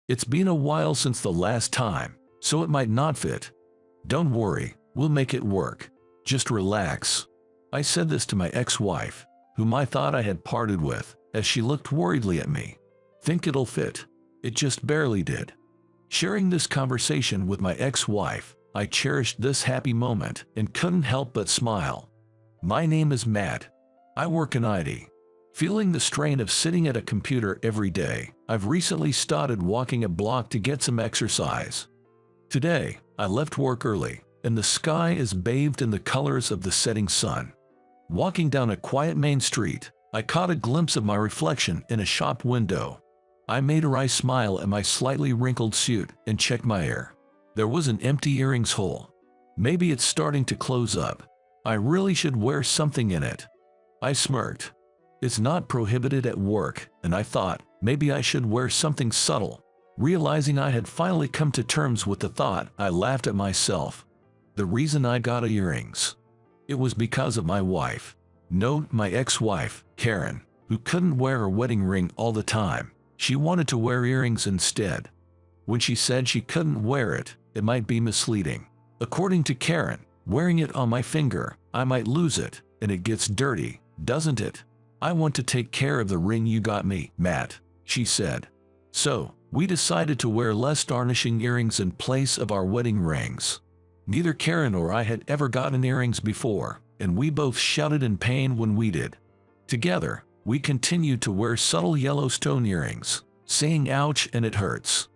It's been a while since the last time, so it might not fit. Don't worry, we'll make it work. Just relax. I said this to my ex-wife, whom I thought I had parted with, as she looked worriedly at me. Think it'll fit? It just barely did. Sharing this conversation with my ex-wife, I cherished this happy moment and couldn't help but smile. My name is Matt. I work in IT. Feeling the strain of sitting at a computer every day, I've recently started walking a block to get some exercise. Today, I left work early, and the sky is bathed in the colors of the setting sun. Walking down a quiet main street, I caught a glimpse of my reflection in a shop window. I made her eyes smile at my slightly wrinkled suit and checked my hair. There was an empty earrings hole. Maybe it's starting to close up. I really should wear something in it. I smirked. It's not prohibited at work, and I thought maybe I should wear something subtle. Realizing I had finally come to terms with the thought, I laughed at myself. The reason I got earrings. It was because of my wife. Note my ex-wife, Karen, who couldn't wear her wedding ring all the time. She wanted to wear earrings instead. When she said she couldn't wear it, it might be misleading. According to Karen, wearing it on my finger, I might lose it, and it gets dirty, doesn't it? I want to take care of the ring you got me, Matt, she said. So, we decided to wear less tarnishing earrings in place of our wedding rings. Neither Karen or I had ever gotten earrings before, and we both shouted in pain when we did. Together, we continued to wear subtle yellow stone earrings, saying ouch and it hurts.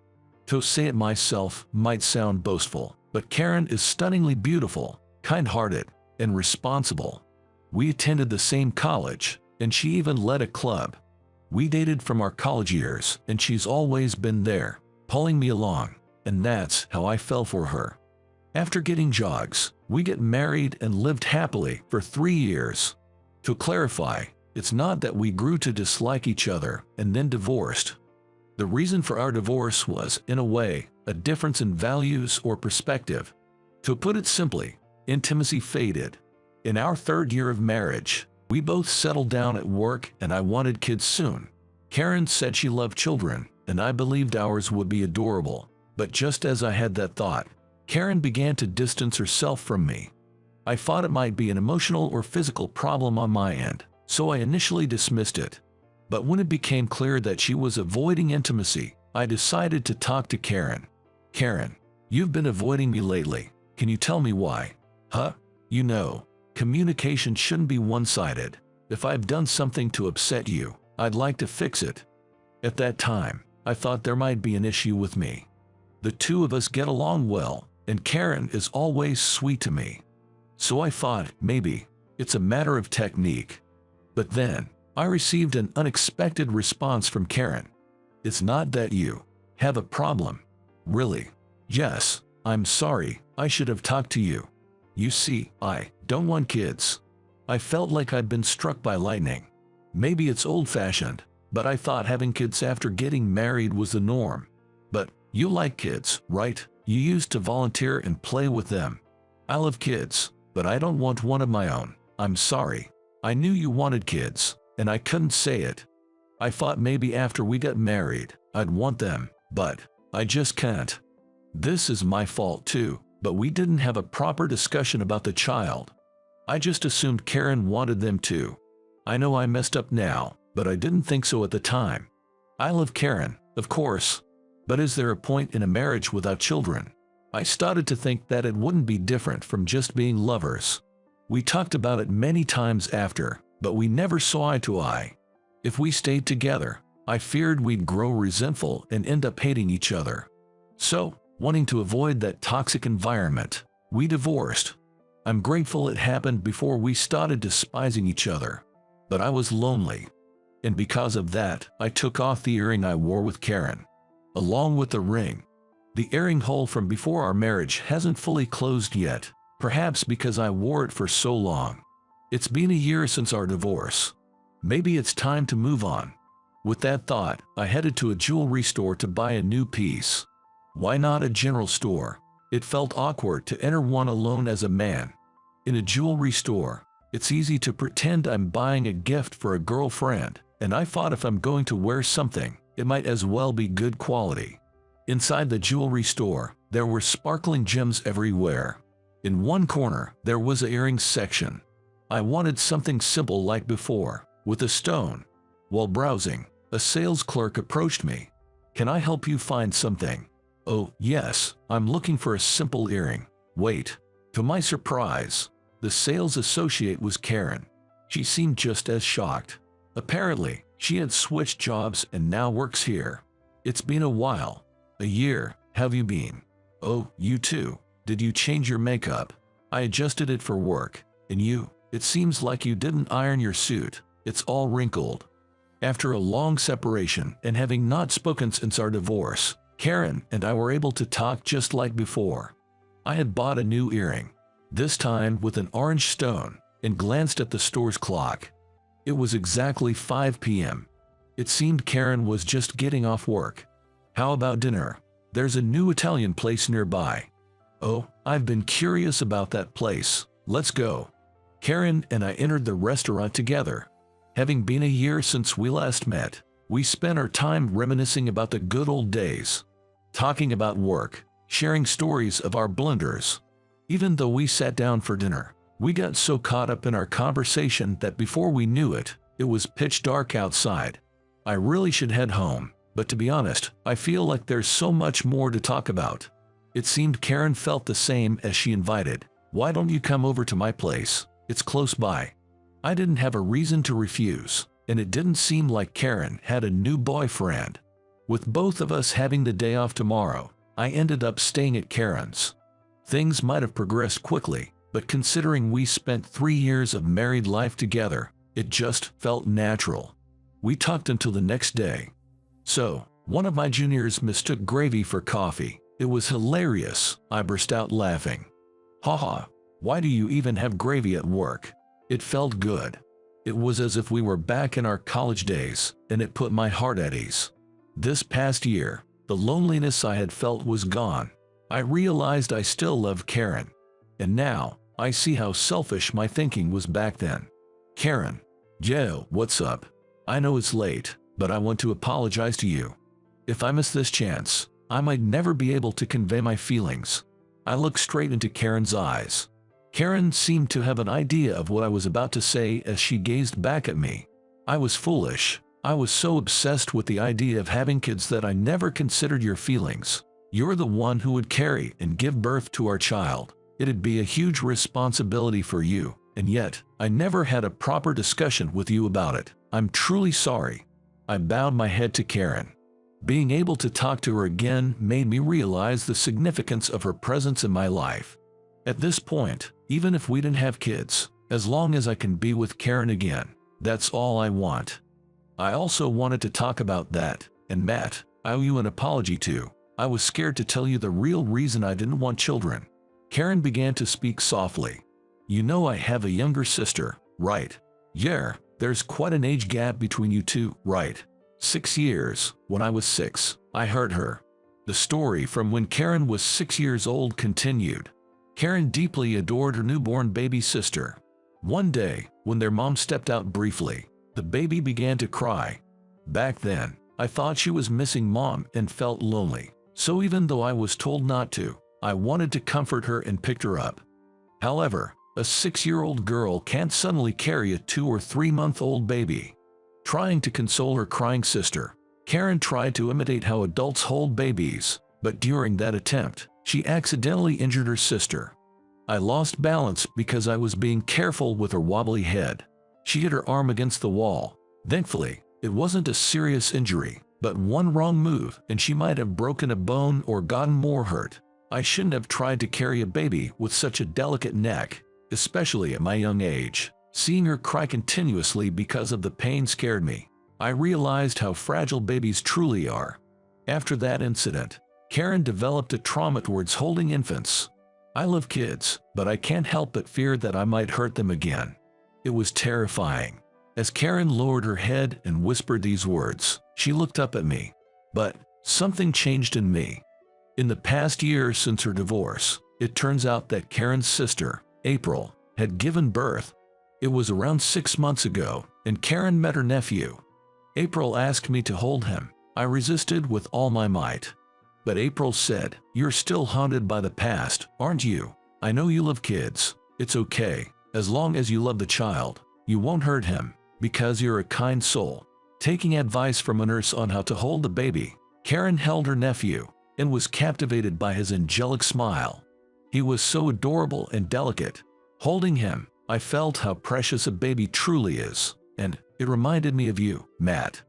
To say it myself might sound boastful, but Karen is stunningly beautiful, kind-hearted, and responsible. We attended the same college, and she even led a club. We dated from our college years, and she's always been there, pulling me along, and that's how I fell for her. After getting jogs, we get married and lived happily for 3 years. To clarify, it's not that we grew to dislike each other and then divorced. The reason for our divorce was, in a way, a difference in values or perspective. To put it simply, intimacy faded. In our 3rd year of marriage, we both settled down at work and I wanted kids soon. Karen said she loved children, and I believed ours would be adorable. But just as I had that thought, Karen began to distance herself from me. I thought it might be an emotional or physical problem on my end, so I initially dismissed it. But when it became clear that she was avoiding intimacy, I decided to talk to Karen. Karen, you've been avoiding me lately. Can you tell me why? Huh? You know, communication shouldn't be one-sided. If I've done something to upset you, I'd like to fix it. At that time, I thought there might be an issue with me. The two of us get along well, and Karen is always sweet to me. So I thought maybe it's a matter of technique. But then, I received an unexpected response from Karen. It's not that you have a problem. Really? Yes, I'm sorry, I should have talked to you. You see, I don't want kids. I felt like I'd been struck by lightning. Maybe it's old-fashioned, but I thought having kids after getting married was the norm. But you like kids, right? You used to volunteer and play with them. I love kids, but I don't want one of my own. I'm sorry. I knew you wanted kids, and I couldn't say it. I thought maybe after we got married, I'd want them, but I just can't. This is my fault too, but we didn't have a proper discussion about the child. I just assumed Karen wanted them too. I know I messed up now, but I didn't think so at the time. I love Karen, of course, but is there a point in a marriage without children? I started to think that it wouldn't be different from just being lovers. We talked about it many times after, but we never saw eye to eye. If we stayed together, I feared we'd grow resentful and end up hating each other. So, wanting to avoid that toxic environment, we divorced. I'm grateful it happened before we started despising each other. But I was lonely. And because of that, I took off the earring I wore with Karen. Along with the ring. The earring hole from before our marriage hasn't fully closed yet, perhaps because I wore it for so long. It's been a year since our divorce. Maybe it's time to move on. With that thought, I headed to a jewelry store to buy a new piece. Why not a general store? It felt awkward to enter one alone as a man. In a jewelry store, it's easy to pretend I'm buying a gift for a girlfriend, and I thought if I'm going to wear something, it might as well be good quality. Inside the jewelry store, there were sparkling gems everywhere. In one corner, there was an earrings section. I wanted something simple like before, with a stone. While browsing, a sales clerk approached me. "Can I help you find something?" "Oh, yes, I'm looking for a simple earring." "Wait." To my surprise, the sales associate was Karen. She seemed just as shocked. Apparently, she had switched jobs and now works here. "It's been a while." "A year, have you been?" "Oh, you too. Did you change your makeup?" "I adjusted it for work. And you? It seems like you didn't iron your suit. It's all wrinkled." After a long separation and having not spoken since our divorce, Karen and I were able to talk just like before. I had bought a new earring, this time with an orange stone, and glanced at the store's clock. It was exactly 5 p.m. It seemed Karen was just getting off work. "How about dinner? There's a new Italian place nearby." "Oh, I've been curious about that place. Let's go." Karen and I entered the restaurant together. Having been a year since we last met, we spent our time reminiscing about the good old days, talking about work, sharing stories of our blunders. Even though we sat down for dinner, we got so caught up in our conversation that before we knew it, it was pitch dark outside. I really should head home, but to be honest, I feel like there's so much more to talk about. It seemed Karen felt the same as she invited. "Why don't you come over to my place? It's close by." I didn't have a reason to refuse, and it didn't seem like Karen had a new boyfriend. With both of us having the day off tomorrow, I ended up staying at Karen's. Things might have progressed quickly, but considering we spent 3 years of married life together, it just felt natural. We talked until the next day. "So, one of my juniors mistook gravy for coffee. It was hilarious." I burst out laughing. "Haha, why do you even have gravy at work?" It felt good. It was as if we were back in our college days, and it put my heart at ease. This past year, the loneliness I had felt was gone. I realized I still loved Karen. And now, I see how selfish my thinking was back then. "Karen." "Yo, what's up? I know it's late, but I want to apologize to you. If I miss this chance, I might never be able to convey my feelings." I looked straight into Karen's eyes. Karen seemed to have an idea of what I was about to say as she gazed back at me. I was foolish. I was so obsessed with the idea of having kids that I never considered your feelings. You're the one who would carry and give birth to our child. It'd be a huge responsibility for you, and yet, I never had a proper discussion with you about it. I'm truly sorry. I bowed my head to Karen. Being able to talk to her again made me realize the significance of her presence in my life. At this point, even if we didn't have kids, as long as I can be with Karen again, that's all I want. I also wanted to talk about that, and Matt, I owe you an apology too. I was scared to tell you the real reason I didn't want children. Karen began to speak softly. "You know I have a younger sister, right?" "Yeah, there's quite an age gap between you two, right?" 6 years. When I was 6, I heard her. The story from when Karen was 6 years old continued. Karen deeply adored her newborn baby sister. One day, when their mom stepped out briefly, the baby began to cry. Back then, I thought she was missing mom and felt lonely. So even though I was told not to, I wanted to comfort her and picked her up. However, a 6-year-old girl can't suddenly carry a 2 or 3-month-old baby. Trying to console her crying sister, Karen tried to imitate how adults hold babies, but during that attempt, she accidentally injured her sister. I lost balance because I was being careful with her wobbly head. She hit her arm against the wall. Thankfully, it wasn't a serious injury, but one wrong move and she might have broken a bone or gotten more hurt. I shouldn't have tried to carry a baby with such a delicate neck, especially at my young age. Seeing her cry continuously because of the pain scared me. I realized how fragile babies truly are. After that incident, Karen developed a trauma towards holding infants. I love kids, but I can't help but fear that I might hurt them again. It was terrifying. As Karen lowered her head and whispered these words, she looked up at me. But something changed in me. In the past year since her divorce, it turns out that Karen's sister, April, had given birth. It was around 6 months ago, and Karen met her nephew. April asked me to hold him. I resisted with all my might. But April said, "You're still haunted by the past, aren't you? I know you love kids. It's okay. As long as you love the child, you won't hurt him, because you're a kind soul." Taking advice from a nurse on how to hold the baby, Karen held her nephew and was captivated by his angelic smile. He was so adorable and delicate. Holding him, I felt how precious a baby truly is, and it reminded me of you, Matt.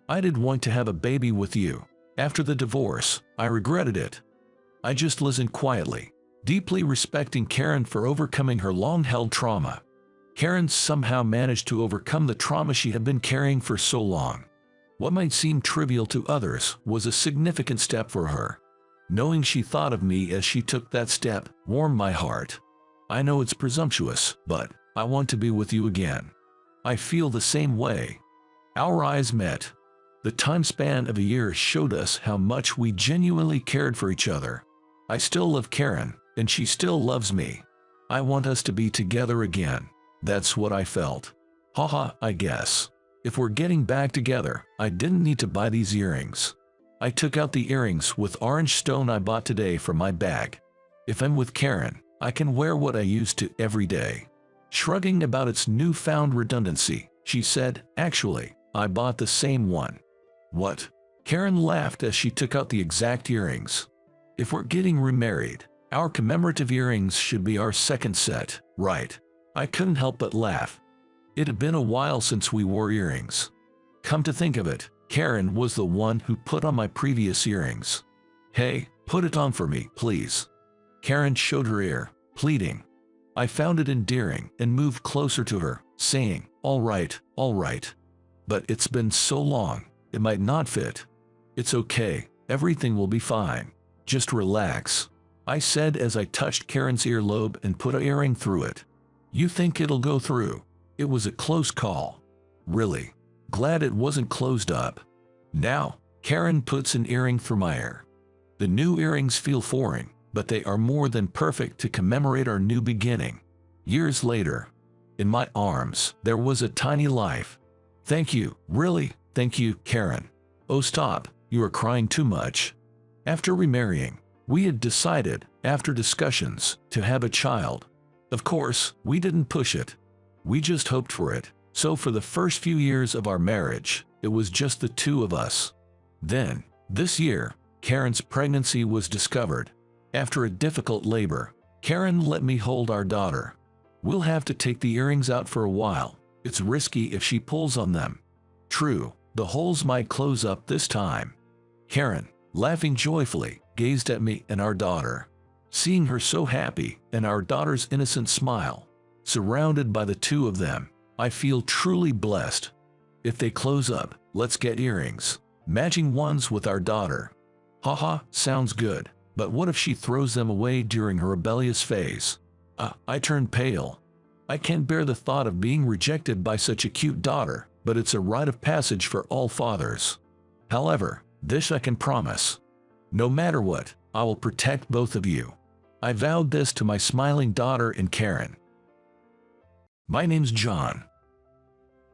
I did want to have a baby with you. After the divorce, I regretted it. I just listened quietly, deeply respecting Karen for overcoming her long-held trauma. Karen somehow managed to overcome the trauma she had been carrying for so long. What might seem trivial to others was a significant step for her. Knowing she thought of me as she took that step warmed my heart. I know it's presumptuous, but I want to be with you again. I feel the same way. Our eyes met. The time span of a year showed us how much we genuinely cared for each other. I still love Karen, and she still loves me. I want us to be together again. That's what I felt. Haha, I guess. If we're getting back together, I didn't need to buy these earrings. I took out the earrings with orange stone I bought today from my bag. If I'm with Karen, I can wear what I used to every day. Shrugging about its newfound redundancy, she said, "Actually, I bought the same one." What? Karen laughed as she took out the exact earrings. If we're getting remarried, our commemorative earrings should be our second set, right? I couldn't help but laugh. It had been a while since we wore earrings. Come to think of it, Karen was the one who put on my previous earrings. "Hey, put it on for me, please." Karen showed her ear, pleading. I found it endearing and moved closer to her, saying, all right. But it's been so long, it might not fit." "It's okay, everything will be fine. Just relax," I said as I touched Karen's earlobe and put an earring through it. "You think it'll go through?" It was a close call. Really. Glad it wasn't closed up. Now, Karen puts an earring through my ear. The new earrings feel foreign, but they are more than perfect to commemorate our new beginning. Years later, in my arms, there was a tiny life. "Thank you, really, thank you, Karen." "Oh stop, you are crying too much." After remarrying, we had decided, after discussions, to have a child. Of course, we didn't push it. We just hoped for it. So for the first few years of our marriage, it was just the two of us. Then, this year, Karen's pregnancy was discovered. After a difficult labor, Karen let me hold our daughter. We'll have to take the earrings out for a while. It's risky if she pulls on them. True, the holes might close up this time. Karen, laughing joyfully, gazed at me and our daughter. Seeing her so happy and our daughter's innocent smile, surrounded by the two of them, I feel truly blessed. If they close up, let's get earrings, matching ones with our daughter. Haha, sounds good, but what if she throws them away during her rebellious phase? I turn pale. I can't bear the thought of being rejected by such a cute daughter, but it's a rite of passage for all fathers. However, this I can promise. No matter what, I will protect both of you. I vowed this to my smiling daughter and Karen. My name's John.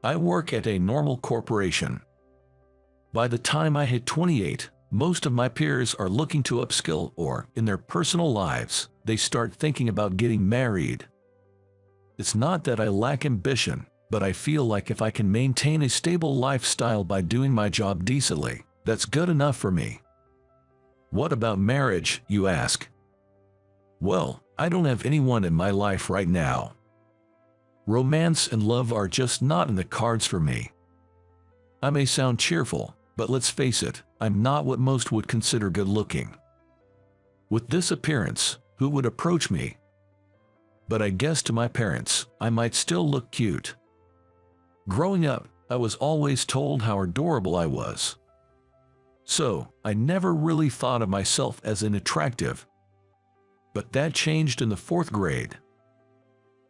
I work at a normal corporation. By the time I hit 28, most of my peers are looking to upskill, or, in their personal lives, they start thinking about getting married. It's not that I lack ambition, but I feel like if I can maintain a stable lifestyle by doing my job decently, that's good enough for me. What about marriage, you ask? Well, I don't have anyone in my life right now. Romance and love are just not in the cards for me. I may sound cheerful, but let's face it, I'm not what most would consider good-looking. With this appearance, who would approach me? But I guess to my parents, I might still look cute. Growing up, I was always told how adorable I was. So, I never really thought of myself as unattractive. But that changed in the 4th grade.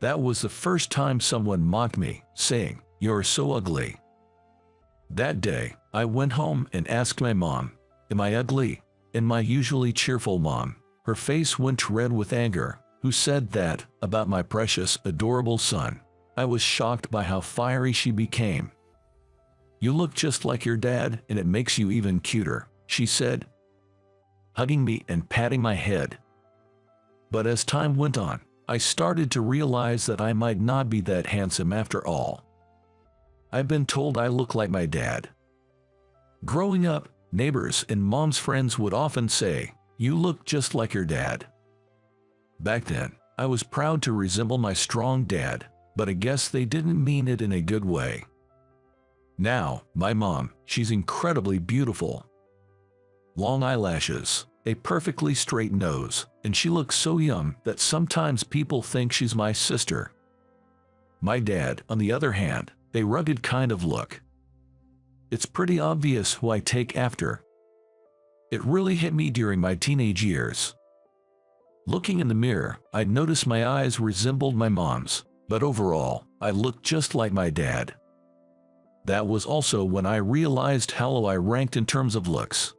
That was the first time someone mocked me, saying, "You're so ugly." That day, I went home and asked my mom, "Am I ugly?" And my usually cheerful mom, her face went red with anger, who said that, about my precious, adorable son. I was shocked by how fiery she became. "You look just like your dad, and it makes you even cuter," she said. hugging me and patting my head. But as time went on, I started to realize that I might not be that handsome after all. I've been told I look like my dad. Growing up, neighbors and mom's friends would often say, "You look just like your dad." Back then, I was proud to resemble my strong dad, but I guess they didn't mean it in a good way. Now, my mom, she's incredibly beautiful. Long eyelashes, a perfectly straight nose, and she looks so young that sometimes people think she's my sister. My dad, on the other hand, a rugged kind of look. It's pretty obvious who I take after. It really hit me during my teenage years. Looking in the mirror, I'd noticed my eyes resembled my mom's, but overall, I looked just like my dad. That was also when I realized how low I ranked in terms of looks.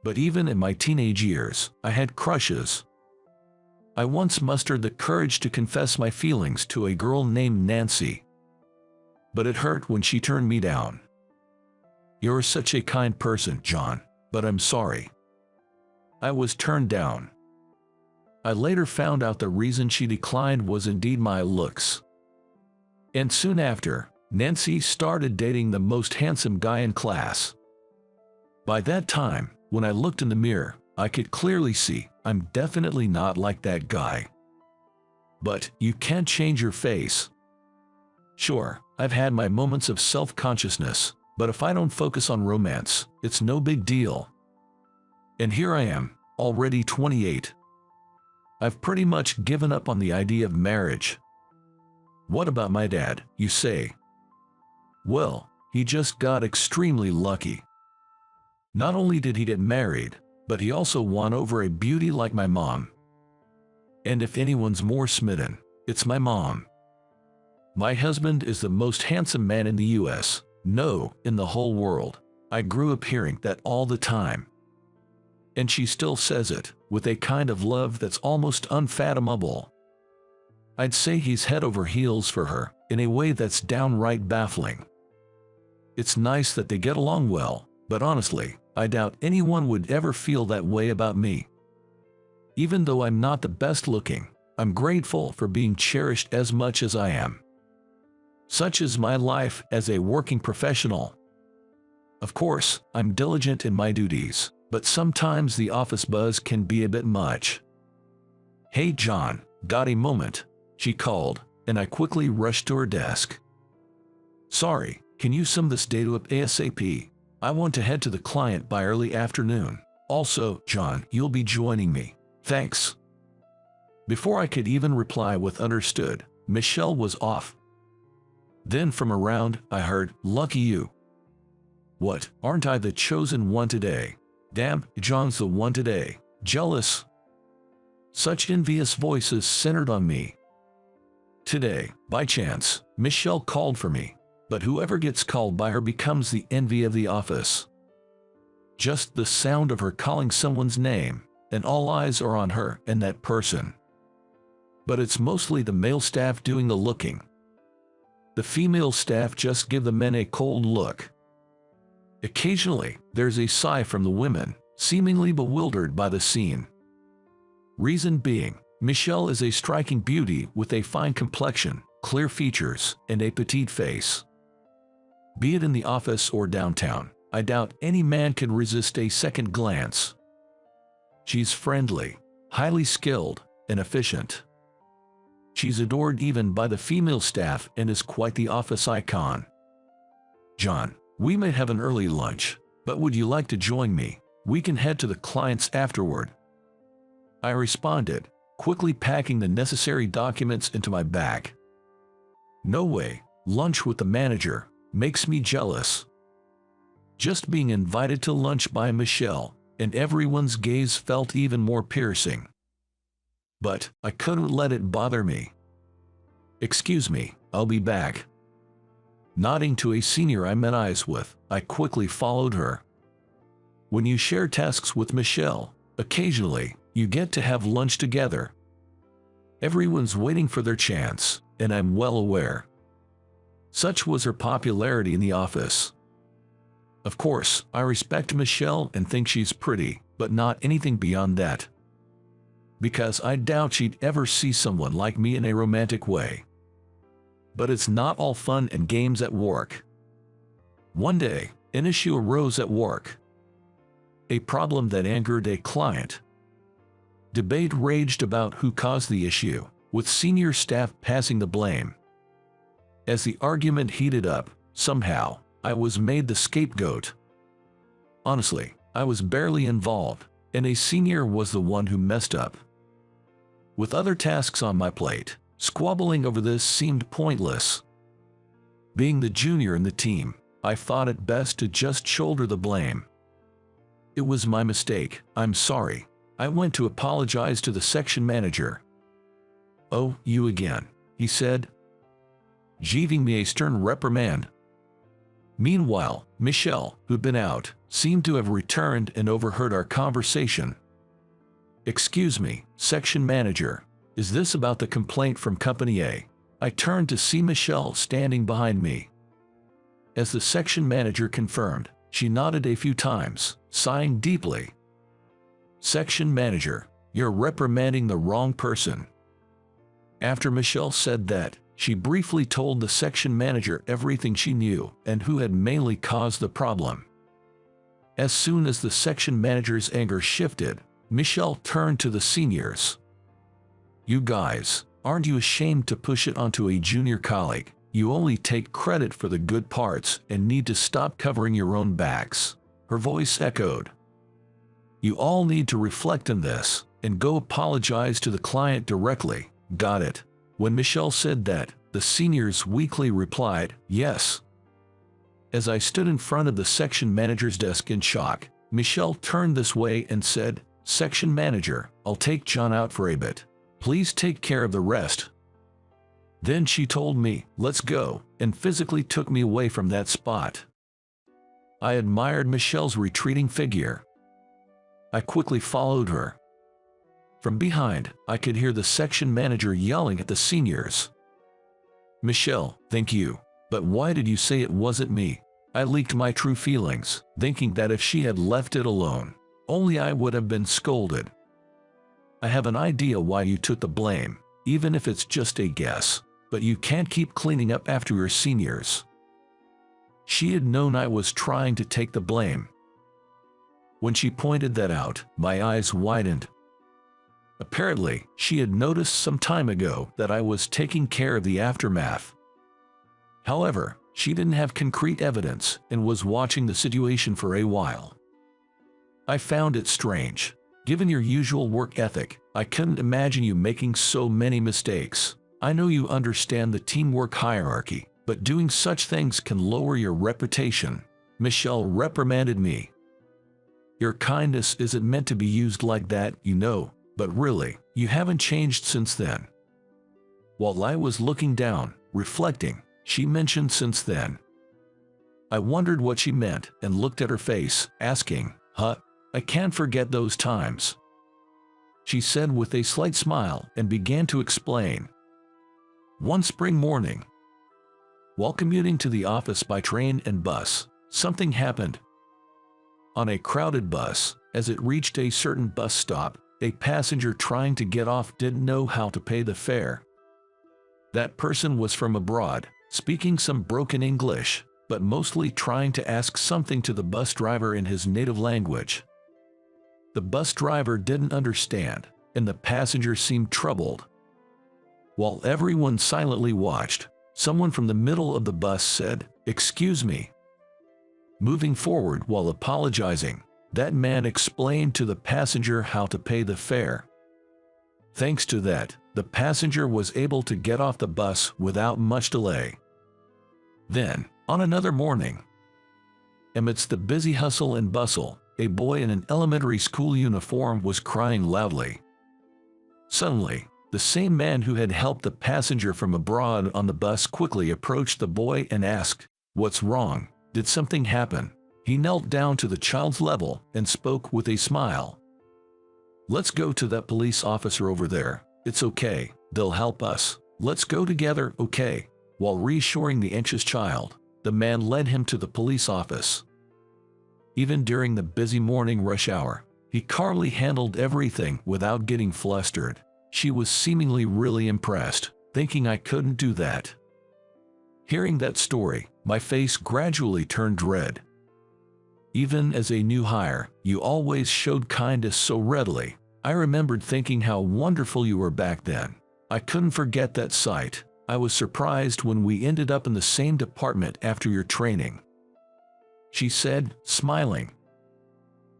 But even in my teenage years, I had crushes. I once mustered the courage to confess my feelings to a girl named Nancy. But it hurt when she turned me down. "You're such a kind person, John, but I'm sorry." I was turned down. I later found out the reason she declined was indeed my looks. And soon after, Nancy started dating the most handsome guy in class. By that time, when I looked in the mirror, I could clearly see I'm definitely not like that guy. But you can't change your face. Sure, I've had my moments of self-consciousness, but if I don't focus on romance, it's no big deal. And here I am, already 28. I've pretty much given up on the idea of marriage. What about my dad, you say? Well, he just got extremely lucky. Not only did he get married, but he also won over a beauty like my mom. And if anyone's more smitten, it's my mom. My husband is the most handsome man in the US, no, in the whole world. I grew up hearing that all the time. And she still says it, with a kind of love that's almost unfathomable. I'd say he's head over heels for her, in a way that's downright baffling. It's nice that they get along well, but honestly, I doubt anyone would ever feel that way about me. Even though I'm not the best looking, I'm grateful for being cherished as much as I am. Such is my life as a working professional. Of course, I'm diligent in my duties, but sometimes the office buzz can be a bit much. "Hey John, got a moment?" she called, and I quickly rushed to her desk. "Sorry, can you sum this data up ASAP? I want to head to the client by early afternoon. Also, John, you'll be joining me. Thanks." Before I could even reply with understood, Michelle was off. Then from around, I heard, "Lucky you." What, aren't I the chosen one today? Damn, John's the one today. Jealous. Such envious voices centered on me. Today, by chance, Michelle called for me, but whoever gets called by her becomes the envy of the office. Just the sound of her calling someone's name, and all eyes are on her and that person. But it's mostly the male staff doing the looking. The female staff just give the men a cold look. Occasionally, there's a sigh from the women, seemingly bewildered by the scene. Reason being, Michelle is a striking beauty with a fine complexion, clear features, and a petite face. Be it in the office or downtown, I doubt any man can resist a second glance. She's friendly, highly skilled, and efficient. She's adored even by the female staff and is quite the office icon. "John, we may have an early lunch, but would you like to join me? We can head to the clients afterward." I responded, quickly packing the necessary documents into my bag. No way, lunch with the manager makes me jealous. Just being invited to lunch by Michelle, and everyone's gaze felt even more piercing. But I couldn't let it bother me. "Excuse me, I'll be back." Nodding to a senior I met eyes with, I quickly followed her. When you share tasks with Michelle, occasionally, you get to have lunch together. Everyone's waiting for their chance, and I'm well aware. Such was her popularity in the office. Of course, I respect Michelle and think she's pretty, but not anything beyond that. Because I doubt she'd ever see someone like me in a romantic way. But it's not all fun and games at work. One day, an issue arose at work. A problem that angered a client. Debate raged about who caused the issue, with senior staff passing the blame. As the argument heated up, somehow, I was made the scapegoat. Honestly, I was barely involved, and a senior was the one who messed up. With other tasks on my plate, squabbling over this seemed pointless. Being the junior in the team, I thought it best to just shoulder the blame. It was my mistake, I'm sorry. I went to apologize to the section manager. "Oh, you again," he said, giving me a stern reprimand. Meanwhile, Michelle, who'd been out, seemed to have returned and overheard our conversation. "Excuse me, section manager, is this about the complaint from Company A?" I turned to see Michelle standing behind me. As the section manager confirmed, she nodded a few times, sighing deeply. "Section manager, you're reprimanding the wrong person." After Michelle said that, she briefly told the section manager everything she knew and who had mainly caused the problem. As soon as the section manager's anger shifted, Michelle turned to the seniors. "You guys, aren't you ashamed to push it onto a junior colleague? You only take credit for the good parts and need to stop covering your own backs." Her voice echoed. "You all need to reflect on this and go apologize to the client directly. Got it?" When Michelle said that, the seniors weakly replied, "Yes." As I stood in front of the section manager's desk in shock, Michelle turned this way and said, "Section manager, I'll take John out for a bit. Please take care of the rest." Then she told me, "Let's go," and physically took me away from that spot. I admired Michelle's retreating figure. I quickly followed her. From behind, I could hear the section manager yelling at the seniors. "Michelle, thank you. But why did you say it wasn't me?" I leaked my true feelings, thinking that if she had left it alone, only I would have been scolded. "I have an idea why you took the blame, even if it's just a guess, but you can't keep cleaning up after your seniors." She had known I was trying to take the blame. When she pointed that out, my eyes widened. Apparently, she had noticed some time ago that I was taking care of the aftermath. However, she didn't have concrete evidence and was watching the situation for a while. I found it strange. Given your usual work ethic, I couldn't imagine you making so many mistakes. I know you understand the teamwork hierarchy, but doing such things can lower your reputation. Michelle reprimanded me. "Your kindness isn't meant to be used like that, you know, but really, you haven't changed since then." While I was looking down, reflecting, she mentioned "since then." I wondered what she meant and looked at her face, asking, "Huh? I can't forget those times." She said with a slight smile and began to explain. One spring morning, while commuting to the office by train and bus, something happened. On a crowded bus, as it reached a certain bus stop, a passenger trying to get off didn't know how to pay the fare. That person was from abroad, speaking some broken English, but mostly trying to ask something to the bus driver in his native language. The bus driver didn't understand, and the passenger seemed troubled. While everyone silently watched, someone from the middle of the bus said, "Excuse me." Moving forward while apologizing, that man explained to the passenger how to pay the fare. Thanks to that, the passenger was able to get off the bus without much delay. Then, on another morning, amidst the busy hustle and bustle, a boy in an elementary school uniform was crying loudly. Suddenly, the same man who had helped the passenger from abroad on the bus quickly approached the boy and asked, "What's wrong? Did something happen?" He knelt down to the child's level and spoke with a smile. "Let's go to that police officer over there. It's okay, they'll help us. Let's go together, okay?" While reassuring the anxious child, the man led him to the police office. Even during the busy morning rush hour, He calmly handled everything without getting flustered. She was seemingly really impressed, thinking I couldn't do that. Hearing that story, my face gradually turned red. Even as a new hire, you always showed kindness so readily. I remembered thinking how wonderful you were back then. I couldn't forget that sight. I was surprised when we ended up in the same department after your training. She said, smiling.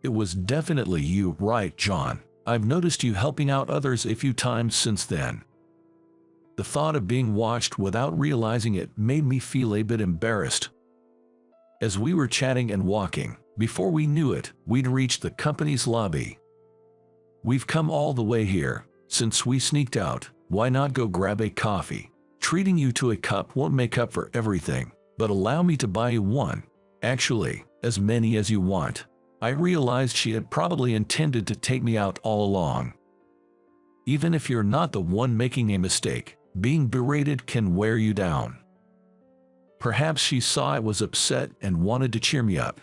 It was definitely you, right, John? I've noticed you helping out others a few times since then. The thought of being watched without realizing it made me feel a bit embarrassed. As we were chatting and walking, before we knew it, we'd reached the company's lobby. We've come all the way here. Since we sneaked out, why not go grab a coffee? Treating you to a cup won't make up for everything, but allow me to buy you one. Actually, as many as you want. I realized she had probably intended to take me out all along. Even if you're not the one making a mistake, being berated can wear you down. Perhaps she saw I was upset and wanted to cheer me up.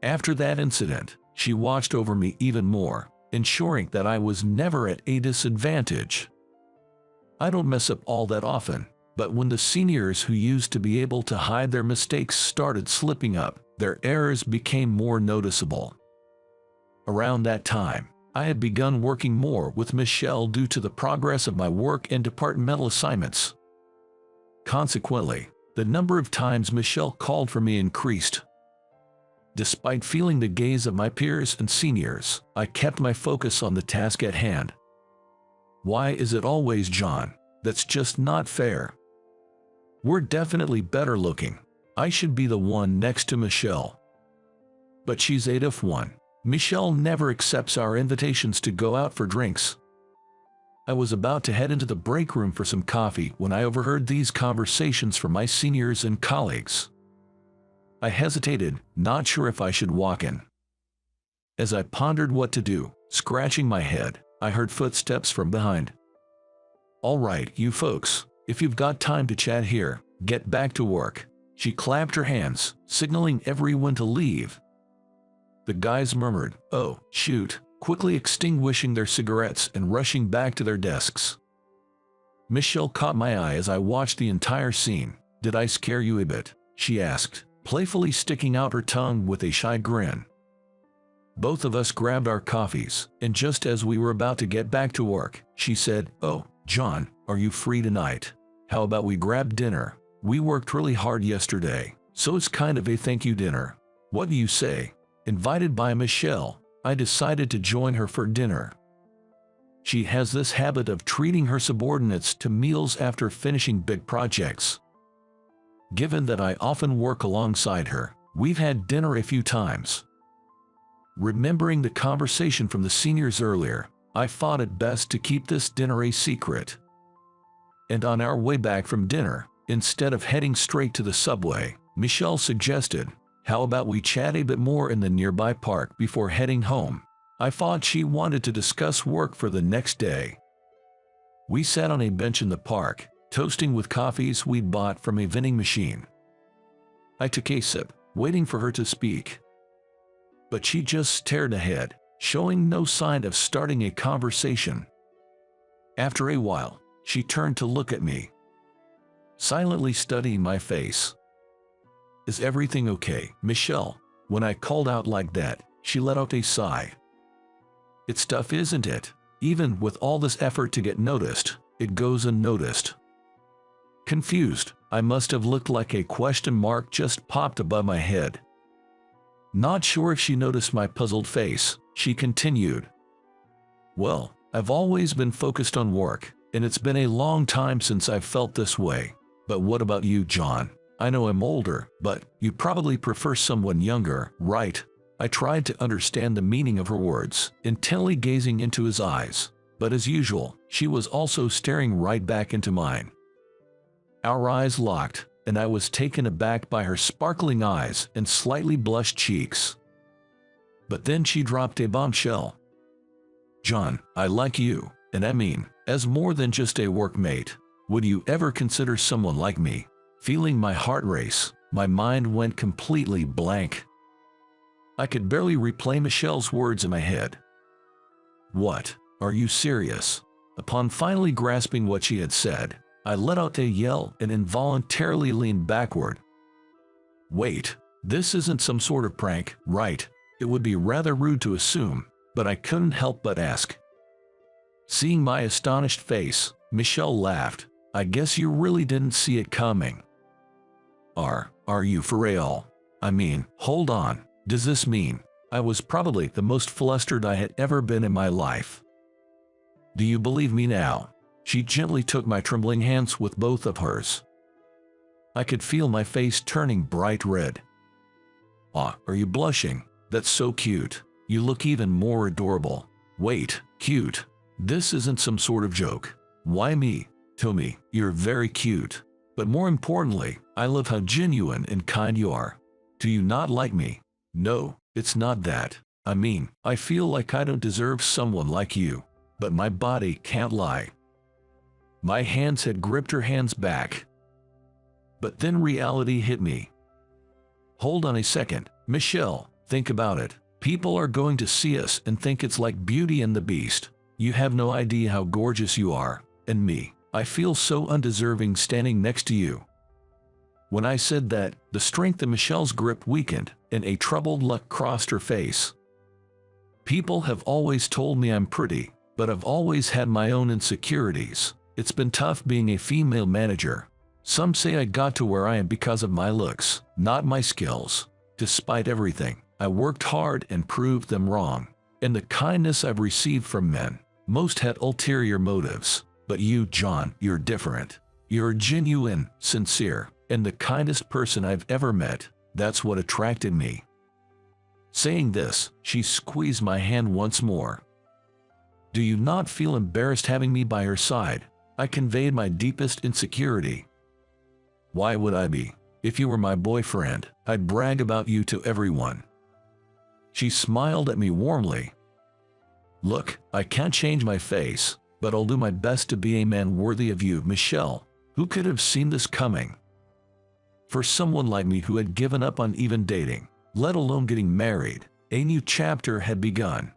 After that incident, she watched over me even more, ensuring that I was never at a disadvantage. I don't mess up all that often, but when the seniors who used to be able to hide their mistakes started slipping up, their errors became more noticeable. Around that time, I had begun working more with Michelle due to the progress of my work and departmental assignments. Consequently, the number of times Michelle called for me increased. Despite feeling the gaze of my peers and seniors, I kept my focus on the task at hand. Why is it always John? That's just not fair. We're definitely better looking. I should be the one next to Michelle. But she's 8-1. Michelle never accepts our invitations to go out for drinks. I was about to head into the break room for some coffee when I overheard these conversations from my seniors and colleagues. I hesitated, not sure if I should walk in. As I pondered what to do, scratching my head, I heard footsteps from behind. All right, you folks, if you've got time to chat here, get back to work. She clapped her hands, signaling everyone to leave. The guys murmured, oh, shoot, quickly extinguishing their cigarettes and rushing back to their desks. Michelle caught my eye as I watched the entire scene. Did I scare you a bit? She asked, playfully sticking out her tongue with a shy grin. Both of us grabbed our coffees, and just as we were about to get back to work, she said, oh, John, are you free tonight? How about we grab dinner? We worked really hard yesterday, so it's kind of a thank you dinner. What do you say? Invited by Michelle, I decided to join her for dinner. She has this habit of treating her subordinates to meals after finishing big projects. Given that I often work alongside her, we've had dinner a few times. Remembering the conversation from the seniors earlier, I thought it best to keep this dinner a secret. And on our way back from dinner, instead of heading straight to the subway, Michelle suggested, how about we chat a bit more in the nearby park before heading home? I thought she wanted to discuss work for the next day. We sat on a bench in the park, toasting with coffees we'd bought from a vending machine. I took a sip, waiting for her to speak. But she just stared ahead, showing no sign of starting a conversation. After a while, she turned to look at me, silently studying my face. Is everything okay, Michelle? When I called out like that, she let out a sigh. It's tough, isn't it? Even with all this effort to get noticed, it goes unnoticed. Confused, I must have looked like a question mark just popped above my head. Not sure if she noticed my puzzled face, she continued. Well, I've always been focused on work, and it's been a long time since I've felt this way. But what about you, John? I know I'm older, but you probably prefer someone younger, right? I tried to understand the meaning of her words, intently gazing into his eyes. But as usual, she was also staring right back into mine. Our eyes locked, and I was taken aback by her sparkling eyes and slightly blushed cheeks. But then she dropped a bombshell. John, I like you, and I mean, as more than just a workmate. Would you ever consider someone like me? Feeling my heart race, my mind went completely blank. I could barely replay Michelle's words in my head. What? Are you serious? Upon finally grasping what she had said, I let out a yell and involuntarily leaned backward. Wait, this isn't some sort of prank, right? It would be rather rude to assume, but I couldn't help but ask. Seeing my astonished face, Michelle laughed. I guess you really didn't see it coming. Are you for real? I mean, hold on, does this mean I was probably the most flustered I had ever been in my life? Do you believe me now? She gently took my trembling hands with both of hers. I could feel my face turning bright red. Are you blushing? That's so cute. You look even more adorable. Wait, cute? This isn't some sort of joke. Why me? Tommy, you're very cute. But more importantly, I love how genuine and kind you are. Do you not like me? No, it's not that. I mean, I feel like I don't deserve someone like you. But my body can't lie. My hands had gripped her hands back. But then reality hit me. Hold on a second, Michelle, think about it. People are going to see us and think it's like Beauty and the Beast. You have no idea how gorgeous you are. And me, I feel so undeserving standing next to you. When I said that, the strength of Michelle's grip weakened, and a troubled look crossed her face. People have always told me I'm pretty, but I've always had my own insecurities. It's been tough being a female manager. Some say I got to where I am because of my looks, not my skills. Despite everything, I worked hard and proved them wrong. And the kindness I've received from men, most had ulterior motives. But you, John, you're different. You're genuine, sincere, and the kindest person I've ever met. That's what attracted me. Saying this, she squeezed my hand once more. Do you not feel embarrassed having me by your side? I conveyed my deepest insecurity. Why would I be? If you were my boyfriend, I'd brag about you to everyone. She smiled at me warmly. Look, I can't change my face, but I'll do my best to be a man worthy of you, Michelle. Who could have seen this coming? For someone like me who had given up on even dating, let alone getting married, a new chapter had begun.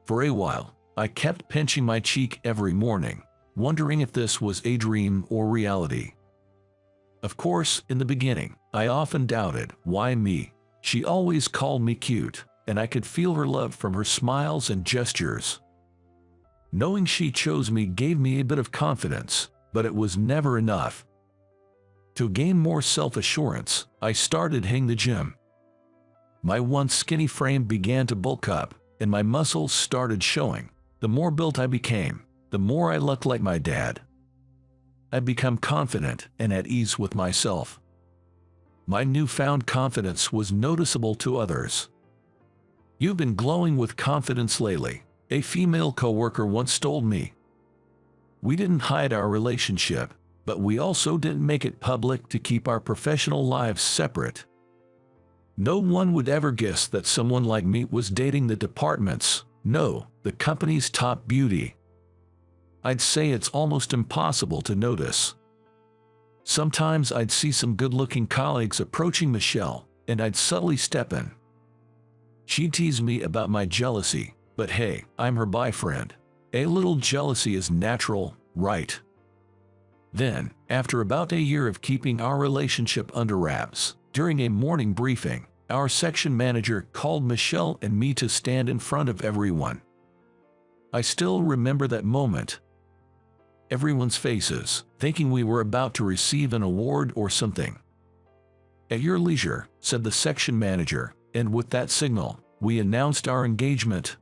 For a while, I kept pinching my cheek every morning, wondering if this was a dream or reality. Of course, in the beginning, I often doubted, why me? She always called me cute, and I could feel her love from her smiles and gestures. Knowing she chose me gave me a bit of confidence, but it was never enough. To gain more self-assurance, I started hitting the gym. My once skinny frame began to bulk up, and my muscles started showing. The more built I became, the more I looked like my dad. I'd become confident and at ease with myself. My newfound confidence was noticeable to others. You've been glowing with confidence lately, a female coworker once told me. We didn't hide our relationship, but we also didn't make it public to keep our professional lives separate. No one would ever guess that someone like me was dating the department's, no, the company's top beauty. I'd say it's almost impossible to notice. Sometimes I'd see some good-looking colleagues approaching Michelle, and I'd subtly step in. She'd tease me about my jealousy, but hey, I'm her boyfriend. A little jealousy is natural, right? Then, after about a year of keeping our relationship under wraps, during a morning briefing, our section manager called Michelle and me to stand in front of everyone. I still remember that moment. Everyone's faces, thinking we were about to receive an award or something. At your leisure, said the section manager, and with that signal, we announced our engagement.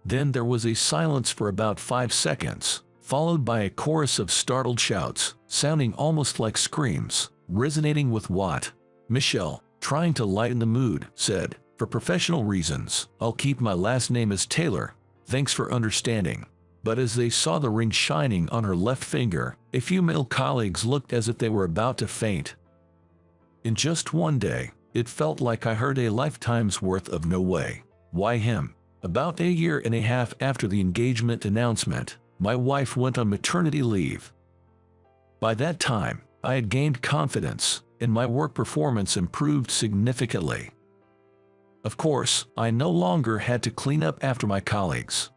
Then there was a silence for about 5 seconds, followed by a chorus of startled shouts, sounding almost like screams, resonating with what? Michelle, trying to lighten the mood, said, for professional reasons, I'll keep my last name as Taylor. Thanks for understanding. But as they saw the ring shining on her left finger, a few male colleagues looked as if they were about to faint. In just one day, it felt like I heard a lifetime's worth of no way. Why him? About a year and a half after the engagement announcement, my wife went on maternity leave. By that time, I had gained confidence, and my work performance improved significantly. Of course, I no longer had to clean up after my colleagues.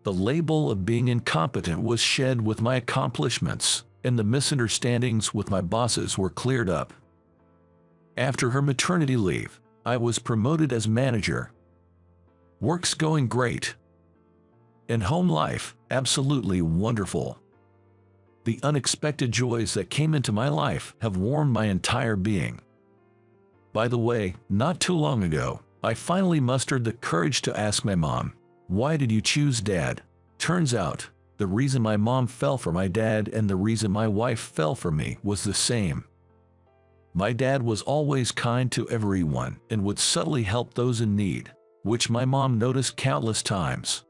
The label of being incompetent was shed with my accomplishments, and the misunderstandings with my bosses were cleared up. After her maternity leave, I was promoted as manager. Work's going great. And home life, absolutely wonderful. The unexpected joys that came into my life have warmed my entire being. By the way, not too long ago, I finally mustered the courage to ask my mom, "Why did you choose Dad?" Turns out, the reason my mom fell for my dad and the reason my wife fell for me was the same. My dad was always kind to everyone and would subtly help those in need, which my mom noticed countless times.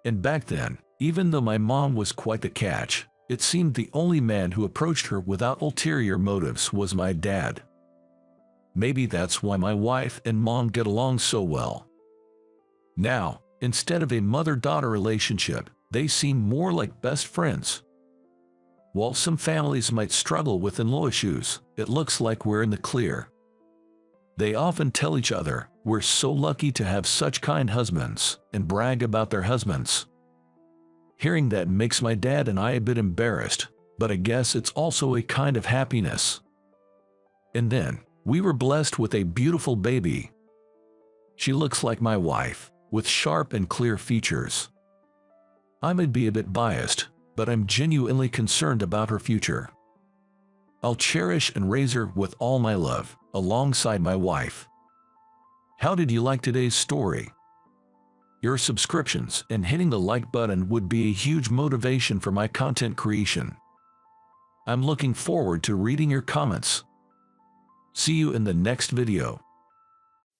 And back then, even though my mom was quite the catch, it seemed the only man who approached her without ulterior motives was my dad. Maybe that's why my wife and mom get along so well. Now, instead of a mother-daughter relationship, they seem more like best friends. While some families might struggle with in-law issues, it looks like we're in the clear. They often tell each other, "We're so lucky to have such kind husbands," and brag about their husbands. Hearing that makes my dad and I a bit embarrassed, but I guess it's also a kind of happiness. And then, we were blessed with a beautiful baby. She looks like my wife, with sharp and clear features. I might be a bit biased, but I'm genuinely concerned about her future. I'll cherish and raise her with all my love, alongside my wife. How did you like today's story? Your subscriptions and hitting the like button would be a huge motivation for my content creation. I'm looking forward to reading your comments. See you in the next video.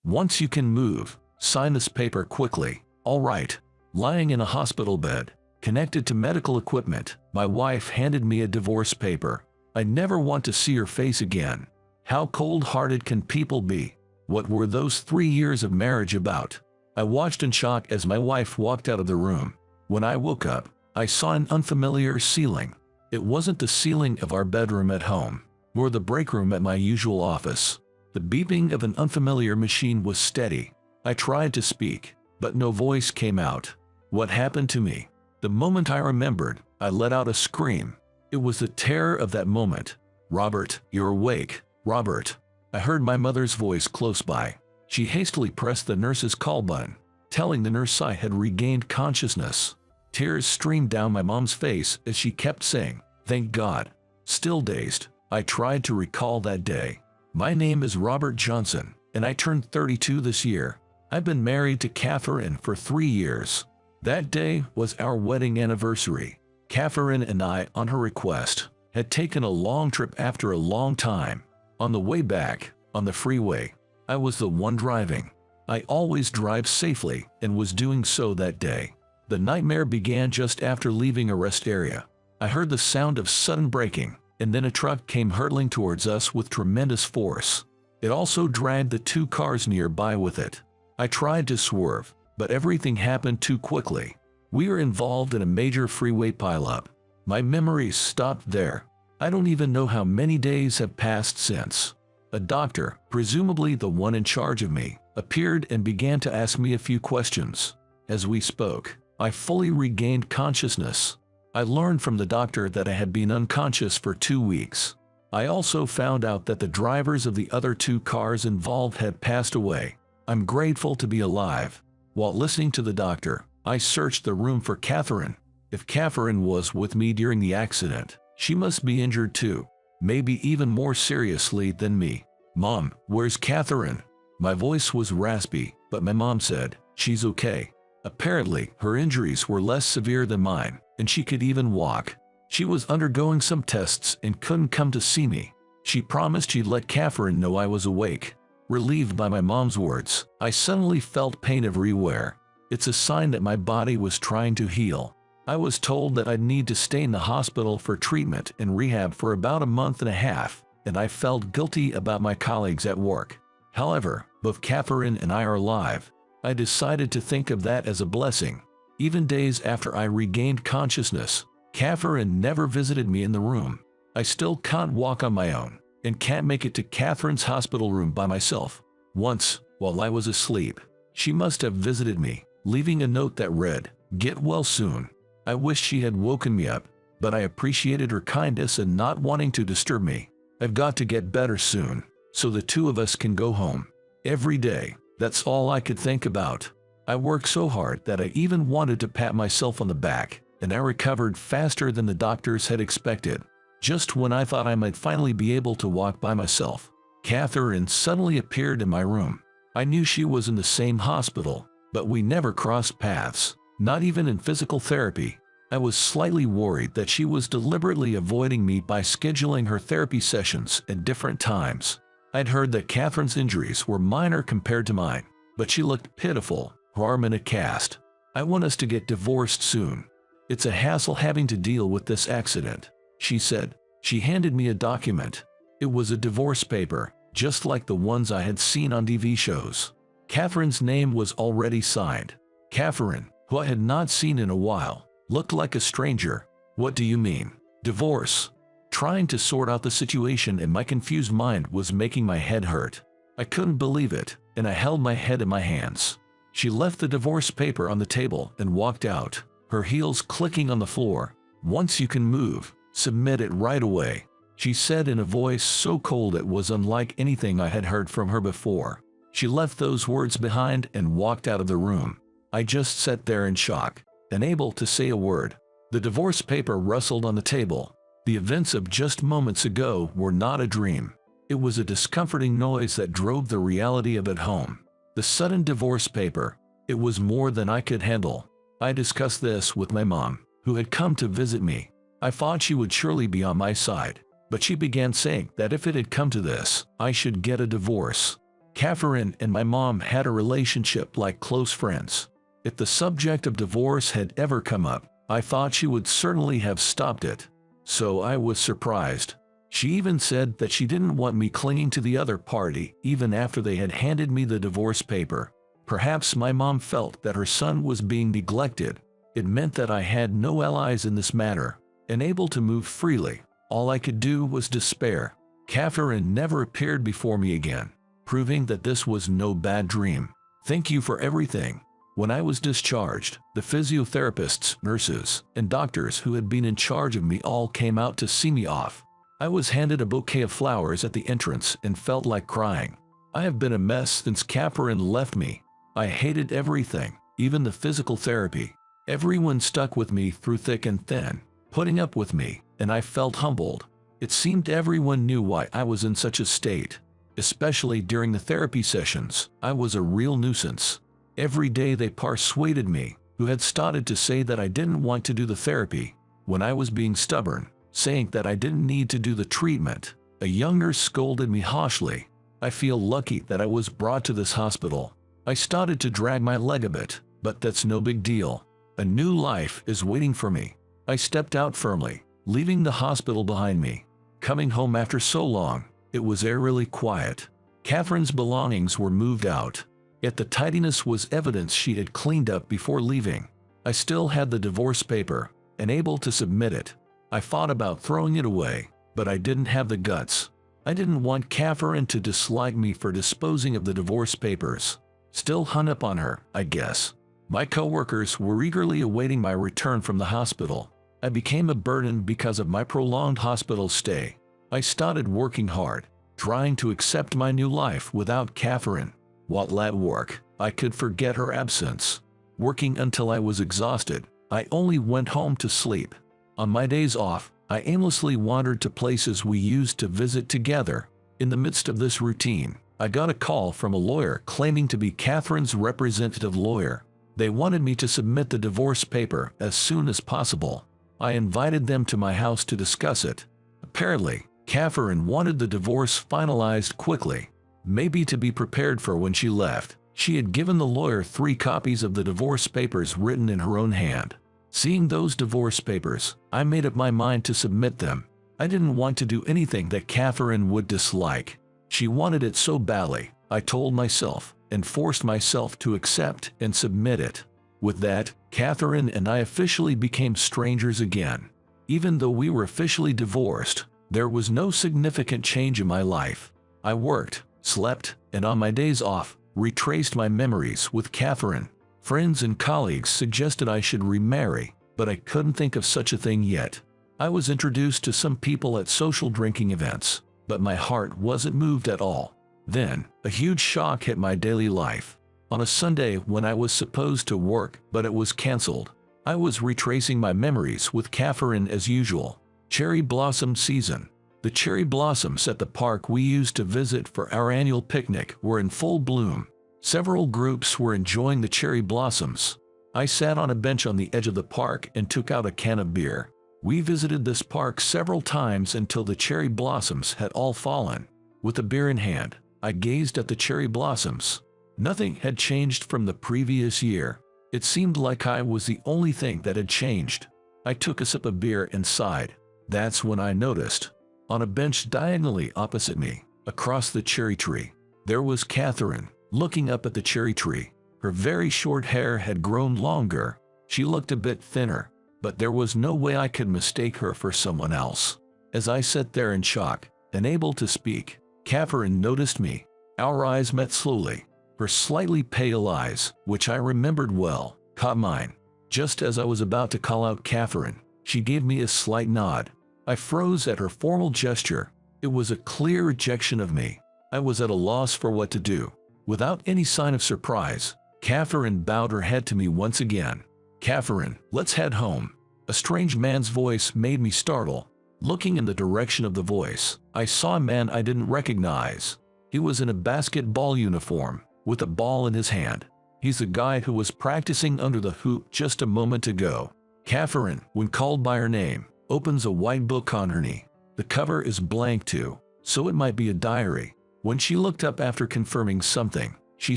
Once you can move, sign this paper quickly. All right. Lying in a hospital bed, connected to medical equipment, my wife handed me a divorce paper. I never want to see her face again. How cold-hearted can people be? What were those 3 years of marriage about? I watched in shock as my wife walked out of the room. When I woke up, I saw an unfamiliar ceiling. It wasn't the ceiling of our bedroom at home, nor the break room at my usual office. The beeping of an unfamiliar machine was steady. I tried to speak, but no voice came out. What happened to me? The moment I remembered, I let out a scream. It was the terror of that moment. "Robert, you're awake. Robert." I heard my mother's voice close by. She hastily pressed the nurse's call button, telling the nurse I had regained consciousness. Tears streamed down my mom's face as she kept saying, "Thank God." Still dazed, I tried to recall that day. My name is Robert Johnson, and I turned 32 this year. I've been married to Catherine for 3 years. That day was our wedding anniversary. Catherine and I, on her request, had taken a long trip after a long time. On the way back, on the freeway, I was the one driving. I always drive safely and was doing so that day. The nightmare began just after leaving a rest area. I heard the sound of sudden braking, and then a truck came hurtling towards us with tremendous force. It also dragged the 2 cars nearby with it. I tried to swerve, but everything happened too quickly. We were involved in a major freeway pileup. My memories stopped there. I don't even know how many days have passed since. A doctor, presumably the one in charge of me, appeared and began to ask me a few questions. As we spoke, I fully regained consciousness. I learned from the doctor that I had been unconscious for 2 weeks. I also found out that the drivers of the other 2 cars involved had passed away. I'm grateful to be alive. While listening to the doctor, I searched the room for Catherine. If Catherine was with me during the accident, she must be injured too, maybe even more seriously than me. "Mom, where's Catherine?" My voice was raspy, but my mom said, "She's okay." Apparently, her injuries were less severe than mine, and she could even walk. She was undergoing some tests and couldn't come to see me. She promised she'd let Catherine know I was awake. Relieved by my mom's words, I suddenly felt pain everywhere. It's a sign that my body was trying to heal. I was told that I'd need to stay in the hospital for treatment and rehab for about a month and a half, and I felt guilty about my colleagues at work. However, both Catherine and I are alive. I decided to think of that as a blessing. Even days after I regained consciousness, Catherine never visited me in the room. I still can't walk on my own, and can't make it to Catherine's hospital room by myself. Once, while I was asleep. She must have visited me, leaving a note that read, "Get well soon." I wished she had woken me up, but I appreciated her kindness and not wanting to disturb me. I've got to get better soon, so the two of us can go home. Every day, that's all I could think about. I worked so hard that I even wanted to pat myself on the back, and I recovered faster than the doctors had expected. Just when I thought I might finally be able to walk by myself, Catherine suddenly appeared in my room. I knew she was in the same hospital, but we never crossed paths, not even in physical therapy. I was slightly worried that she was deliberately avoiding me by scheduling her therapy sessions at different times. I'd heard that Catherine's injuries were minor compared to mine, but she looked pitiful, her arm in a cast. "I want us to get divorced soon. It's a hassle having to deal with this accident," she said. She handed me a document. It was a divorce paper, just like the ones I had seen on TV shows. Catherine's name was already signed. Catherine, who I had not seen in a while, looked like a stranger. "What do you mean? Divorce?" Trying to sort out the situation in my confused mind was making my head hurt. I couldn't believe it, and I held my head in my hands. She left the divorce paper on the table and walked out, her heels clicking on the floor. "Once you can move, submit it right away," she said in a voice so cold it was unlike anything I had heard from her before. She left those words behind and walked out of the room. I just sat there in shock, unable to say a word. The divorce paper rustled on the table. The events of just moments ago were not a dream. It was a discomforting noise that drove the reality of it home. The sudden divorce paper, it was more than I could handle. I discussed this with my mom, who had come to visit me. I thought she would surely be on my side, but she began saying that if it had come to this, I should get a divorce. Catherine and my mom had a relationship like close friends. If the subject of divorce had ever come up, I thought she would certainly have stopped it. So I was surprised. She even said that she didn't want me clinging to the other party even after they had handed me the divorce paper. Perhaps my mom felt that her son was being neglected. It meant that I had no allies in this matter, unable to move freely. All I could do was despair. Catherine never appeared before me again, proving that this was no bad dream. "Thank you for everything." When I was discharged, the physiotherapists, nurses, and doctors who had been in charge of me all came out to see me off. I was handed a bouquet of flowers at the entrance and felt like crying. I have been a mess since Catherine left me. I hated everything, even the physical therapy. Everyone stuck with me through thick and thin, putting up with me, and I felt humbled. It seemed everyone knew why I was in such a state. Especially during the therapy sessions, I was a real nuisance. Every day they persuaded me, who had started to say that I didn't want to do the therapy, when I was being stubborn, saying that I didn't need to do the treatment. A young nurse scolded me harshly. I feel lucky that I was brought to this hospital. I started to drag my leg a bit, but that's no big deal. A new life is waiting for me. I stepped out firmly, leaving the hospital behind me. Coming home after so long, it was eerily quiet. Catherine's belongings were moved out. Yet the tidiness was evidence she had cleaned up before leaving. I still had the divorce paper, and able to submit it. I thought about throwing it away, but I didn't have the guts. I didn't want Catherine to dislike me for disposing of the divorce papers. Still hung up on her, I guess. My coworkers were eagerly awaiting my return from the hospital. I became a burden because of my prolonged hospital stay. I started working hard, trying to accept my new life without Catherine. While at work, I could forget her absence. Working until I was exhausted, I only went home to sleep. On my days off, I aimlessly wandered to places we used to visit together. In the midst of this routine, I got a call from a lawyer claiming to be Catherine's representative lawyer. They wanted me to submit the divorce paper as soon as possible. I invited them to my house to discuss it. Apparently, Catherine wanted the divorce finalized quickly. Maybe to be prepared for when she left, she had given the lawyer 3 copies of the divorce papers written in her own hand. Seeing those divorce papers, I made up my mind to submit them. I didn't want to do anything that Catherine would dislike. She wanted it so badly, I told myself, and forced myself to accept and submit it. With that, Catherine and I officially became strangers again. Even though we were officially divorced, there was no significant change in my life. I worked, slept, and on my days off, retraced my memories with Catherine. Friends and colleagues suggested I should remarry, but I couldn't think of such a thing yet. I was introduced to some people at social drinking events, but my heart wasn't moved at all. Then, a huge shock hit my daily life. On a Sunday when I was supposed to work, but it was cancelled, I was retracing my memories with Catherine as usual. Cherry blossom season. The cherry blossoms at the park we used to visit for our annual picnic were in full bloom. Several groups were enjoying the cherry blossoms. I sat on a bench on the edge of the park and took out a can of beer. We visited this park several times until the cherry blossoms had all fallen. With the beer in hand, I gazed at the cherry blossoms. Nothing had changed from the previous year. It seemed like I was the only thing that had changed. I took a sip of beer and sighed. That's when I noticed. On a bench diagonally opposite me, across the cherry tree, there was Catherine, looking up at the cherry tree. Her very short hair had grown longer. She looked a bit thinner, but there was no way I could mistake her for someone else. As I sat there in shock, unable to speak, Catherine noticed me. Our eyes met slowly. Her slightly pale eyes, which I remembered well, caught mine. Just as I was about to call out Catherine, she gave me a slight nod. I froze at her formal gesture. It was a clear rejection of me. I was at a loss for what to do. Without any sign of surprise, Catherine bowed her head to me once again. "Catherine, let's head home." A strange man's voice made me startle. Looking in the direction of the voice, I saw a man I didn't recognize. He was in a basketball uniform, with a ball in his hand. He's the guy who was practicing under the hoop just a moment ago. Catherine, when called by her name, opens a white book on her knee. The cover is blank too, so it might be a diary. When she looked up after confirming something, she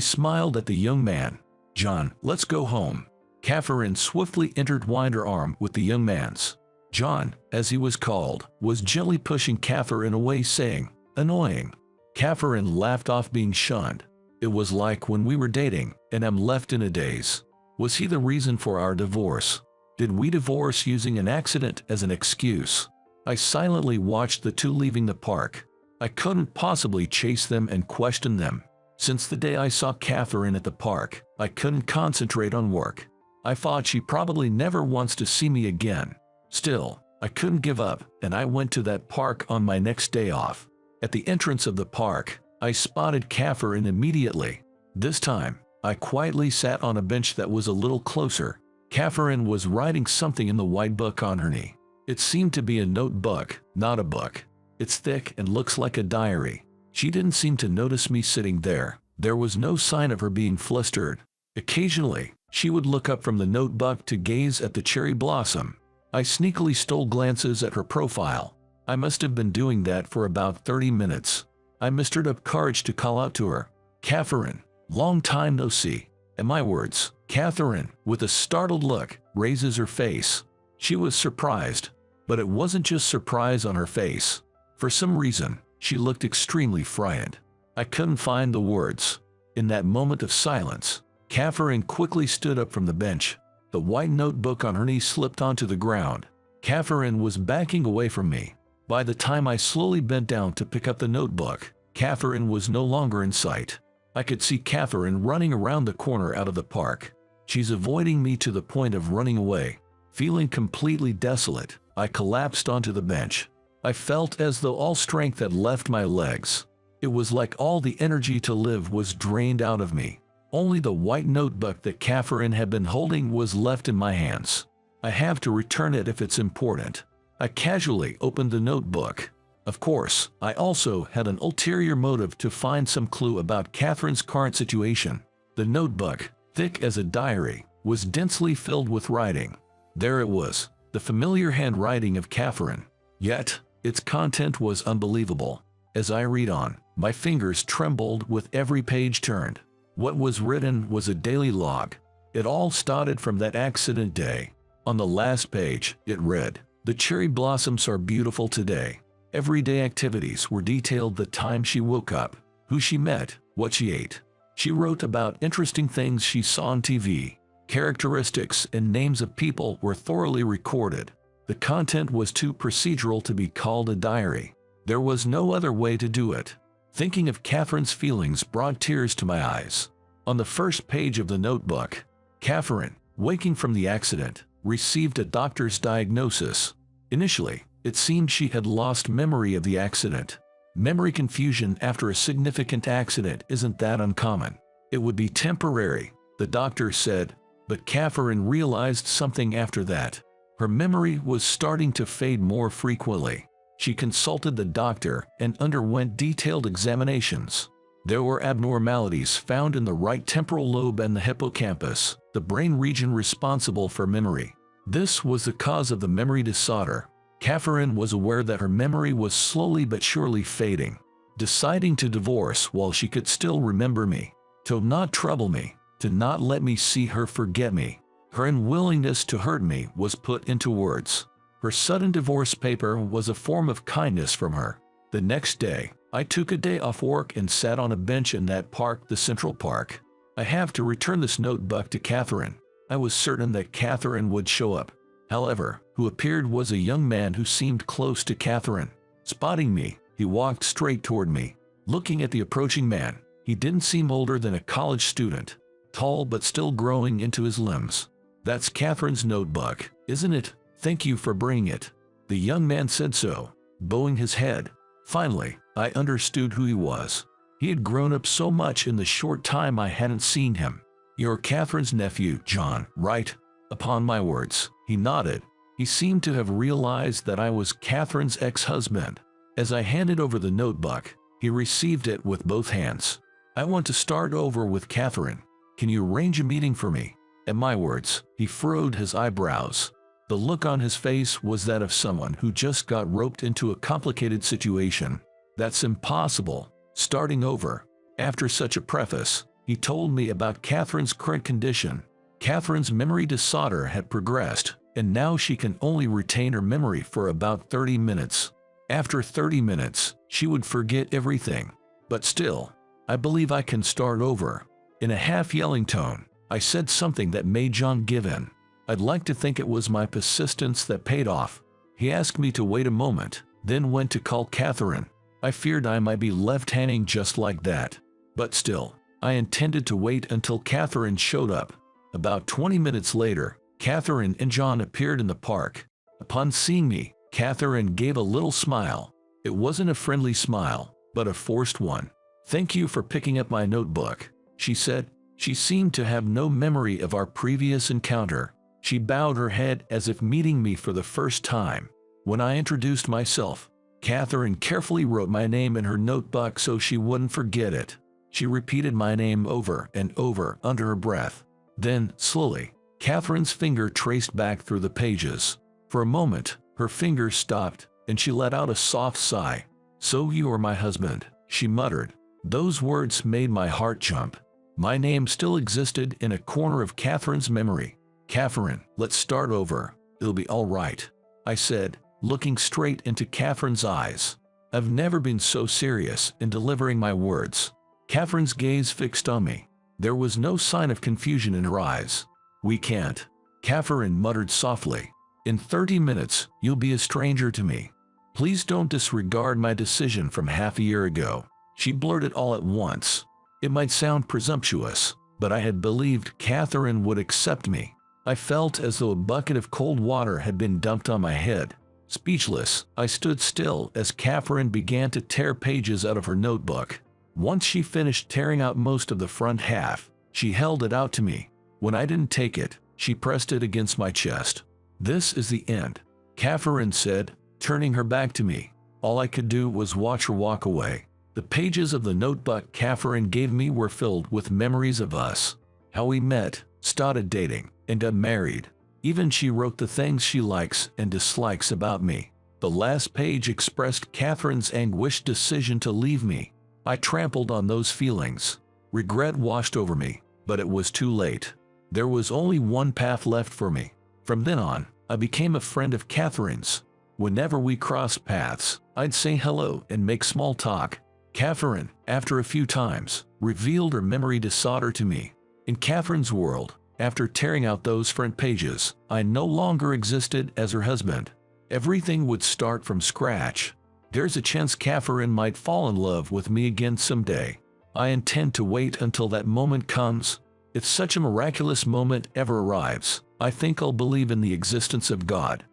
smiled at the young man. "John, let's go home." Catherine swiftly intertwined her arm with the young man's. John, as he was called, was gently pushing Catherine away, saying, "Annoying." Catherine laughed off being shunned. It was like when we were dating, and I'm left in a daze. Was he the reason for our divorce? Did we divorce using an accident as an excuse? I silently watched the two leaving the park. I couldn't possibly chase them and question them. Since the day I saw Catherine at the park, I couldn't concentrate on work. I thought she probably never wants to see me again. Still, I couldn't give up, and I went to that park on my next day off. At the entrance of the park, I spotted Catherine immediately. This time, I quietly sat on a bench that was a little closer. Catherine was writing something in the white book on her knee. It seemed to be a notebook, not a book. It's thick and looks like a diary. She didn't seem to notice me sitting there. There was no sign of her being flustered. Occasionally, she would look up from the notebook to gaze at the cherry blossom. I sneakily stole glances at her profile. I must have been doing that for about 30 minutes. I mustered up courage to call out to her. "Catherine, long time no see." At my words, Catherine, with a startled look, raises her face. She was surprised, but it wasn't just surprise on her face. For some reason, she looked extremely frightened. I couldn't find the words. In that moment of silence, Catherine quickly stood up from the bench. The white notebook on her knee slipped onto the ground. Catherine was backing away from me. By the time I slowly bent down to pick up the notebook, Catherine was no longer in sight. I could see Catherine running around the corner out of the park. She's avoiding me to the point of running away. Feeling completely desolate, I collapsed onto the bench. I felt as though all strength had left my legs. It was like all the energy to live was drained out of me. Only the white notebook that Catherine had been holding was left in my hands. I have to return it if it's important. I casually opened the notebook. Of course, I also had an ulterior motive to find some clue about Catherine's current situation. The notebook, thick as a diary, was densely filled with writing. There it was, the familiar handwriting of Catherine. Yet, its content was unbelievable. As I read on, my fingers trembled with every page turned. What was written was a daily log. It all started from that accident day. On the last page, it read, "The cherry blossoms are beautiful today." Everyday activities were detailed: the time she woke up, who she met, what she ate. She wrote about interesting things she saw on TV. Characteristics and names of people were thoroughly recorded. The content was too procedural to be called a diary. There was no other way to do it. Thinking of Catherine's feelings brought tears to my eyes. On the first page of the notebook, Catherine, waking from the accident, received a doctor's diagnosis. Initially, it seemed she had lost memory of the accident. Memory confusion after a significant accident isn't that uncommon. It would be temporary, the doctor said, but Catherine realized something after that. Her memory was starting to fade more frequently. She consulted the doctor and underwent detailed examinations. There were abnormalities found in the right temporal lobe and the hippocampus, the brain region responsible for memory. This was the cause of the memory disorder. Catherine was aware that her memory was slowly but surely fading. Deciding to divorce while she could still remember me, to not trouble me, to not let me see her forget me. Her unwillingness to hurt me was put into words. Her sudden divorce paper was a form of kindness from her. The next day, I took a day off work and sat on a bench in that park, the Central Park. I have to return this notebook to Catherine. I was certain that Catherine would show up. However, who appeared was a young man who seemed close to Catherine. Spotting me, he walked straight toward me. Looking at the approaching man, he didn't seem older than a college student, tall but still growing into his limbs. "That's Catherine's notebook, isn't it? Thank you for bringing it." The young man said so, bowing his head. Finally, I understood who he was. He had grown up so much in the short time I hadn't seen him. "You're Catherine's nephew, John, right?" Upon my words, he nodded. He seemed to have realized that I was Catherine's ex-husband. As I handed over the notebook, he received it with both hands. "I want to start over with Catherine. Can you arrange a meeting for me?" At my words, he furrowed his eyebrows. The look on his face was that of someone who just got roped into a complicated situation. "That's impossible. Starting over." After such a preface, he told me about Catherine's current condition. Catherine's memory disorder had progressed, and now she can only retain her memory for about 30 minutes. After 30 minutes, she would forget everything. "But still, I believe I can start over." In a half-yelling tone, I said something that made John give in. I'd like to think it was my persistence that paid off. He asked me to wait a moment, then went to call Catherine. I feared I might be left hanging just like that. But still, I intended to wait until Catherine showed up. About 20 minutes later, Catherine and John appeared in the park. Upon seeing me, Catherine gave a little smile. It wasn't a friendly smile, but a forced one. "Thank you for picking up my notebook," she said. She seemed to have no memory of our previous encounter. She bowed her head as if meeting me for the first time. When I introduced myself, Catherine carefully wrote my name in her notebook so she wouldn't forget it. She repeated my name over and over under her breath. Then, slowly, Catherine's finger traced back through the pages. For a moment, her fingers stopped, and she let out a soft sigh. "So you are my husband," she muttered. Those words made my heart jump. My name still existed in a corner of Catherine's memory. "Catherine, let's start over. It'll be all right," I said, looking straight into Catherine's eyes. I've never been so serious in delivering my words. Catherine's gaze fixed on me. There was no sign of confusion in her eyes. "We can't," Catherine muttered softly. "In 30 minutes, you'll be a stranger to me. Please don't disregard my decision from half a year ago." She blurted all at once. It might sound presumptuous, but I had believed Catherine would accept me. I felt as though a bucket of cold water had been dumped on my head. Speechless, I stood still as Catherine began to tear pages out of her notebook. Once she finished tearing out most of the front half, she held it out to me. When I didn't take it, she pressed it against my chest. "This is the end," Catherine said, turning her back to me. All I could do was watch her walk away. The pages of the notebook Catherine gave me were filled with memories of us. How we met, started dating, and got married. Even she wrote the things she likes and dislikes about me. The last page expressed Catherine's anguished decision to leave me. I trampled on those feelings. Regret washed over me, but it was too late. There was only one path left for me. From then on, I became a friend of Catherine's. Whenever we crossed paths, I'd say hello and make small talk. Catherine, after a few times, revealed her memory disorder to me. In Catherine's world, after tearing out those front pages, I no longer existed as her husband. Everything would start from scratch. There's a chance Catherine might fall in love with me again someday. I intend to wait until that moment comes. If such a miraculous moment ever arrives, I think I'll believe in the existence of God.